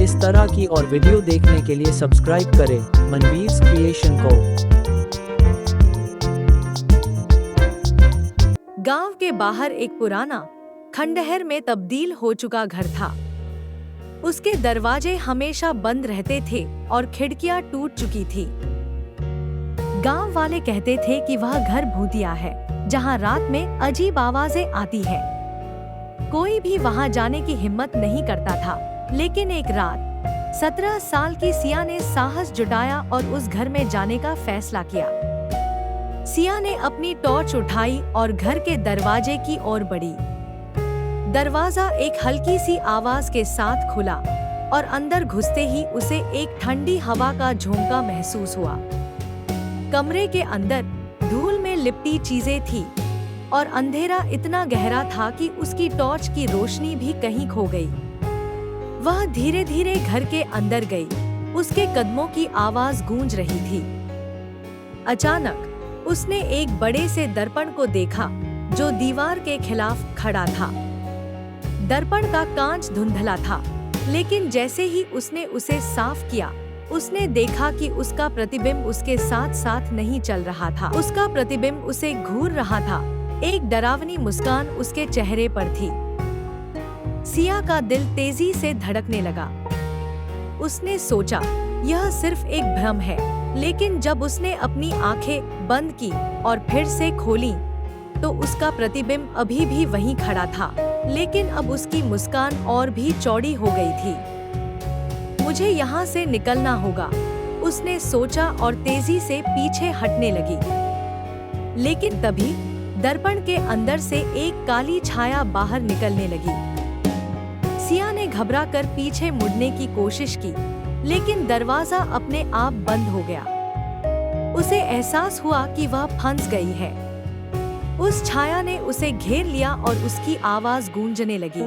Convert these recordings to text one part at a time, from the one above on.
इस तरह की और वीडियो देखने के लिए सब्सक्राइब करें मनवीर्स क्रिएशन को। गांव के बाहर एक पुराना खंडहर में तब्दील हो चुका घर था। उसके दरवाजे हमेशा बंद रहते थे और खिड़कियां टूट चुकी थी। गांव वाले कहते थे कि वह घर भूतिया है, जहां रात में अजीब आवाजें आती है। कोई भी वहां जाने की हिम्मत नहीं करता था। लेकिन एक रात 17 साल की सिया ने साहस जुटाया और उस घर में जाने का फैसला किया। सिया ने अपनी टॉर्च उठाई और घर के दरवाजे की ओर बढ़ी। दरवाजा एक हल्की सी आवाज के साथ खुला और अंदर घुसते ही उसे एक ठंडी हवा का झोंका महसूस हुआ। कमरे के अंदर धूल में लिपटी चीजें थी और अंधेरा इतना गहरा था कि उसकी टॉर्च की रोशनी भी कहीं खो गई। वह धीरे धीरे घर के अंदर गई। उसके कदमों की आवाज गूंज रही थी। अचानक उसने एक बड़े से दर्पण को देखा जो दीवार के खिलाफ खड़ा था। दर्पण का कांच धुंधला था, लेकिन जैसे ही उसने उसे साफ किया, उसने देखा कि उसका प्रतिबिंब उसके साथ साथ नहीं चल रहा था। उसका प्रतिबिंब उसे घूर रहा था। एक डरावनी मुस्कान उसके चेहरे पर थी। सिया का दिल तेजी से धड़कने लगा। उसने सोचा, यह सिर्फ एक भ्रम है। लेकिन जब उसने अपनी आंखें बंद की और फिर से खोली, तो उसका प्रतिबिंब अभी भी वहीं खड़ा था, लेकिन अब उसकी मुस्कान और भी चौड़ी हो गई थी। मुझे यहाँ से निकलना होगा, उसने सोचा और तेजी से पीछे हटने लगी। लेकिन तभी दर्पण के अंदर से एक काली छाया बाहर निकलने लगी। सिया ने घबराकर पीछे मुड़ने की कोशिश की, लेकिन दरवाजा अपने आप बंद हो गया। उसे एहसास हुआ कि वह फंस गई है। उस छाया ने उसे घेर लिया और उसकी आवाज गूंजने लगी,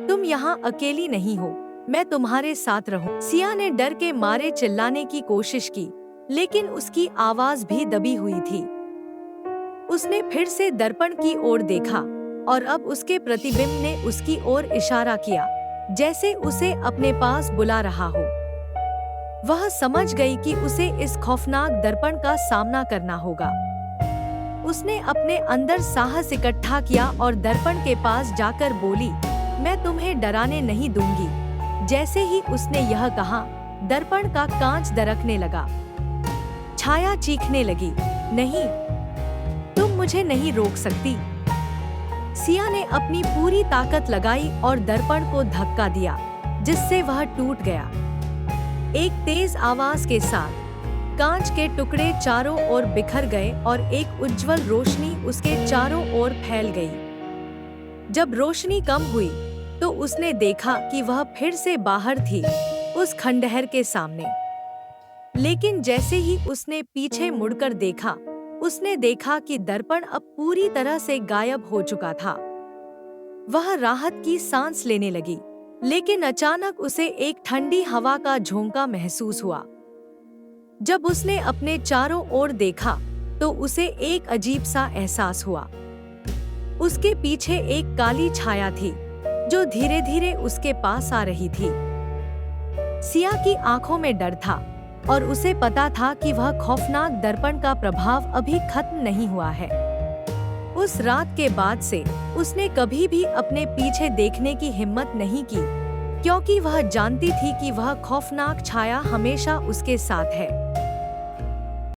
तुम यहाँ अकेली नहीं हो, मैं तुम्हारे साथ रहूं। सिया ने डर के मारे चिल्लाने की कोशिश की, लेकिन उसकी आवाज भी दबी हुई थी। उसने फिर से दर्पण की ओर देखा और अब उसके प्रतिबिंब ने उसकी ओर इशारा किया, जैसे उसे अपने पास बुला रहा हो। वह समझ गई कि उसे इस खौफनाक दर्पण का सामना करना होगा। उसने अपने अंदर साहस इकट्ठा किया और दर्पण के पास जाकर बोली, मैं तुम्हें डराने नहीं दूंगी। जैसे ही उसने यह कहा, दर्पण का कांच दरकने लगा। छाया चीखने लगी, नहीं, तुम मुझे नहीं रोक सकती। सिया ने अपनी पूरी ताकत लगाई और दर्पण को धक्का दिया, जिससे वह टूट गया। एक तेज आवाज के साथ कांच के टुकड़े चारों ओर बिखर गए और एक उज्जवल रोशनी उसके चारों ओर फैल गई। जब रोशनी कम हुई, तो उसने देखा कि वह फिर से बाहर थी, उस खंडहर के सामने। लेकिन जैसे ही उसने पीछे मुड़कर देखा, उसने देखा कि दर्पण अब पूरी तरह से गायब हो चुका था। वह राहत की सांस लेने लगी, लेकिन अचानक उसे एक ठंडी हवा का झोंका महसूस हुआ। जब उसने अपने चारों ओर देखा, तो उसे एक अजीब सा एहसास हुआ। उसके पीछे एक काली छाया थी, जो धीरे धीरे उसके पास आ रही थी। सिया की आंखों में डर था और उसे पता था कि वह खौफनाक दर्पण का प्रभाव अभी खत्म नहीं हुआ है। उस रात के बाद से उसने कभी भी अपने पीछे देखने की हिम्मत नहीं की, क्योंकि वह जानती थी कि वह खौफनाक छाया हमेशा उसके साथ है।